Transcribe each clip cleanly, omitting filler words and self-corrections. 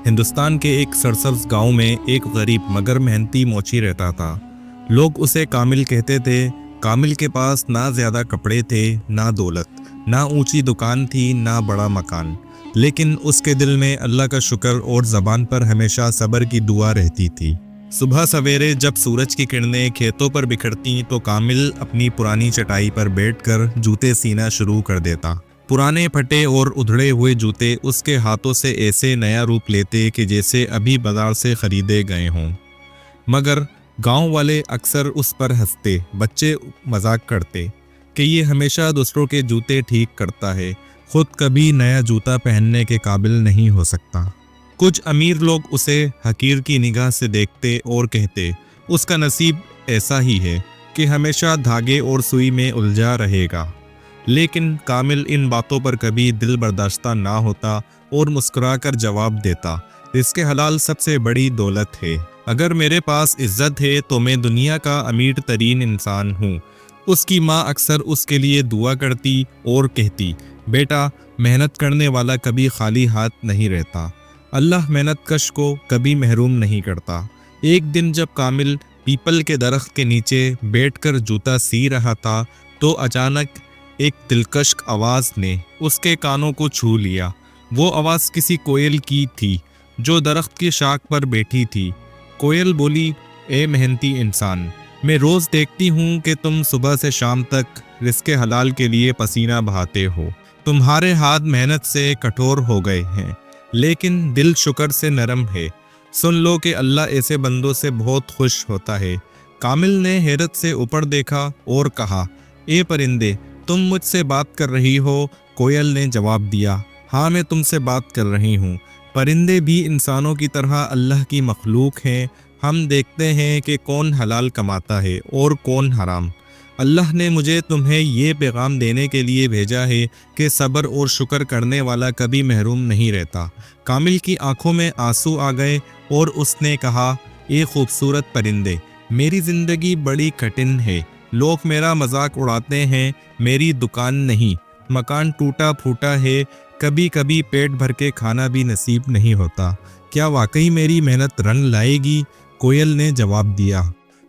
ہندوستان کے ایک سرسبز گاؤں میں ایک غریب مگر محنتی موچی رہتا تھا۔ لوگ اسے کامل کہتے تھے۔ کامل کے پاس نہ زیادہ کپڑے تھے، نہ دولت، نہ اونچی دکان تھی، نہ بڑا مکان، لیکن اس کے دل میں اللہ کا شکر اور زبان پر ہمیشہ صبر کی دعا رہتی تھی۔ صبح سویرے جب سورج کی کرنیں کھیتوں پر بکھرتیں تو کامل اپنی پرانی چٹائی پر بیٹھ کر جوتے سینا شروع کر دیتا۔ پرانے پھٹے اور ادھڑے ہوئے جوتے اس کے ہاتھوں سے ایسے نیا روپ لیتے کہ جیسے ابھی بازار سے خریدے گئے ہوں۔ مگر گاؤں والے اکثر اس پر ہنستے، بچے مذاق کرتے کہ یہ ہمیشہ دوسروں کے جوتے ٹھیک کرتا ہے، خود کبھی نیا جوتا پہننے کے قابل نہیں ہو سکتا۔ کچھ امیر لوگ اسے حقیر کی نگاہ سے دیکھتے اور کہتے، اس کا نصیب ایسا ہی ہے کہ ہمیشہ دھاگے اور سوئی میں الجھا رہے گا۔ لیکن کامل ان باتوں پر کبھی دل برداشتہ نہ ہوتا اور مسکرا کر جواب دیتا، اس کے حلال سب سے بڑی دولت ہے۔ اگر میرے پاس عزت ہے تو میں دنیا کا امیر ترین انسان ہوں۔ اس کی ماں اکثر اس کے لیے دعا کرتی اور کہتی، بیٹا محنت کرنے والا کبھی خالی ہاتھ نہیں رہتا، اللہ محنت کش کو کبھی محروم نہیں کرتا۔ ایک دن جب کامل پیپل کے درخت کے نیچے بیٹھ کر جوتا سی رہا تھا تو اچانک ایک دلکش آواز نے اس کے کانوں کو چھو لیا۔ وہ آواز کسی کوئل کی تھی جو درخت کی شاخ پر بیٹھی تھی۔ کوئل بولی، اے محنتی انسان، میں روز دیکھتی ہوں کہ تم صبح سے شام تک رزق حلال کے لیے پسینہ بہاتے ہو۔ تمہارے ہاتھ محنت سے کٹھور ہو گئے ہیں، لیکن دل شکر سے نرم ہے۔ سن لو کہ اللہ ایسے بندوں سے بہت خوش ہوتا ہے۔ کامل نے حیرت سے اوپر دیکھا اور کہا، اے پرندے، تم مجھ سے بات کر رہی ہو؟ کوئل نے جواب دیا، ہاں میں تم سے بات کر رہی ہوں۔ پرندے بھی انسانوں کی طرح اللہ کی مخلوق ہیں۔ ہم دیکھتے ہیں کہ کون حلال کماتا ہے اور کون حرام۔ اللہ نے مجھے تمہیں یہ پیغام دینے کے لیے بھیجا ہے کہ صبر اور شکر کرنے والا کبھی محروم نہیں رہتا۔ کامل کی آنکھوں میں آنسو آ گئے اور اس نے کہا، اے خوبصورت پرندے، میری زندگی بڑی کٹھن ہے۔ لوگ میرا مذاق اڑاتے ہیں، میری دکان نہیں، مکان ٹوٹا پھوٹا ہے، کبھی کبھی پیٹ بھر کے کھانا بھی نصیب نہیں ہوتا۔ کیا واقعی میری محنت رنگ لائے گی؟ کوئل نے جواب دیا،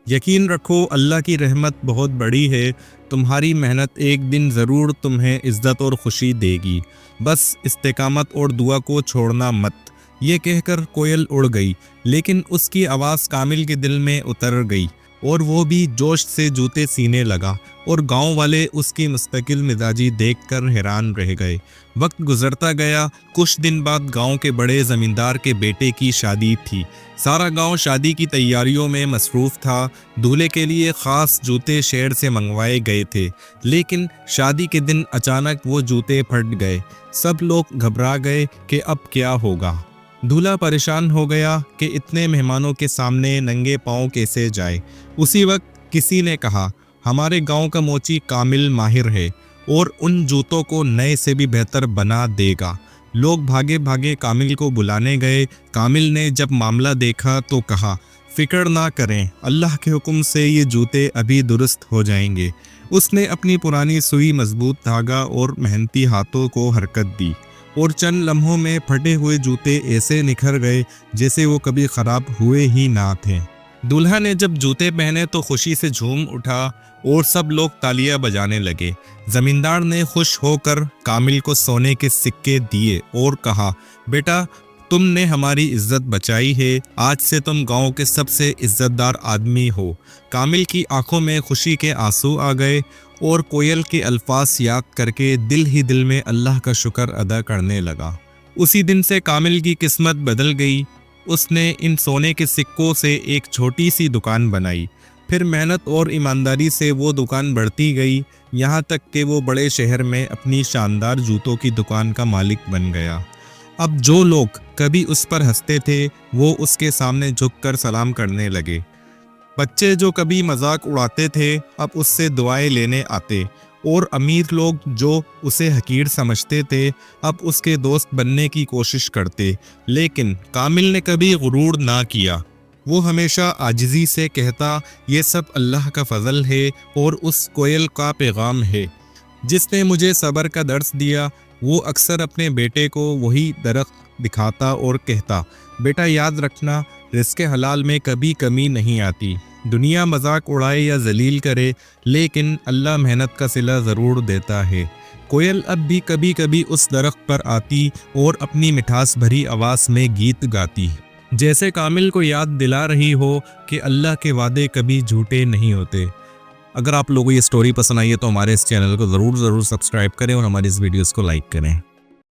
یقین رکھو اللہ کی رحمت بہت بڑی ہے۔ تمہاری محنت ایک دن ضرور تمہیں عزت اور خوشی دے گی، بس استقامت اور دعا کو چھوڑنا مت۔ یہ کہہ کر کوئل اڑ گئی، لیکن اس کی آواز کامل کے دل میں اتر گئی اور وہ بھی جوش سے جوتے سینے لگا، اور گاؤں والے اس کی مستقل مزاجی دیکھ کر حیران رہ گئے۔ وقت گزرتا گیا۔ کچھ دن بعد گاؤں کے بڑے زمیندار کے بیٹے کی شادی تھی۔ سارا گاؤں شادی کی تیاریوں میں مصروف تھا۔ دولہے کے لیے خاص جوتے شہر سے منگوائے گئے تھے، لیکن شادی کے دن اچانک وہ جوتے پھٹ گئے۔ سب لوگ گھبرا گئے کہ اب کیا ہوگا۔ دولہا پریشان ہو گیا کہ اتنے مہمانوں کے سامنے ننگے پاؤں کیسے جائے۔ اسی وقت کسی نے کہا، ہمارے گاؤں کا موچی کامل ماہر ہے اور ان جوتوں کو نئے سے بھی بہتر بنا دے گا۔ لوگ بھاگے بھاگے کامل کو بلانے گئے۔ کامل نے جب معاملہ دیکھا تو کہا، فکر نہ کریں، اللہ کے حکم سے یہ جوتے ابھی درست ہو جائیں گے۔ اس نے اپنی پرانی سوئی، مضبوط دھاگا اور محنتی ہاتھوں کو حرکت دی، اور چند لمحوں میں پھٹے ہوئے جوتے ایسے نکھر گئے جیسے وہ کبھی خراب ہوئے ہی نہ تھے۔ دولہا نے جب جوتے پہنے تو خوشی سے جھوم اٹھا اور سب لوگ تالیاں بجانے لگے۔ زمیندار نے خوش ہو کر کامل کو سونے کے سکے دیے اور کہا، بیٹا تم نے ہماری عزت بچائی ہے، آج سے تم گاؤں کے سب سے عزت دار آدمی ہو۔ کامل کی آنکھوں میں خوشی کے آنسو آ گئے اور کوئل کے الفاظ یاد کر کے دل ہی دل میں اللہ کا شکر ادا کرنے لگا۔ اسی دن سے کامل کی قسمت بدل گئی۔ اس نے ان سونے کے سکوں سے ایک چھوٹی سی دکان بنائی۔ پھر محنت اور ایمانداری سے وہ دکان بڑھتی گئی، یہاں تک کہ وہ بڑے شہر میں اپنی شاندار جوتوں کی دکان کا مالک بن گیا۔ اب جو لوگ کبھی اس پر ہنستے تھے وہ اس کے سامنے جھک کر سلام کرنے لگے۔ بچے جو کبھی مذاق اڑاتے تھے اب اس سے دعائیں لینے آتے، اور امیر لوگ جو اسے حقیر سمجھتے تھے اب اس کے دوست بننے کی کوشش کرتے۔ لیکن کامل نے کبھی غرور نہ کیا۔ وہ ہمیشہ عاجزی سے کہتا، یہ سب اللہ کا فضل ہے اور اس کوئل کا پیغام ہے جس نے مجھے صبر کا درس دیا۔ وہ اکثر اپنے بیٹے کو وہی درخت دکھاتا اور کہتا، بیٹا یاد رکھنا، رزق حلال میں کبھی کمی نہیں آتی۔ دنیا مذاق اڑائے یا ذلیل کرے، لیکن اللہ محنت کا صلہ ضرور دیتا ہے۔ کوئل اب بھی کبھی کبھی اس درخت پر آتی اور اپنی مٹھاس بھری آواز میں گیت گاتی، جیسے کامل کو یاد دلا رہی ہو کہ اللہ کے وعدے کبھی جھوٹے نہیں ہوتے۔ اگر آپ لوگوں کو یہ سٹوری پسند آئی ہے تو ہمارے اس چینل کو ضرور سبسکرائب کریں اور ہماری اس ویڈیوز کو لائک کریں۔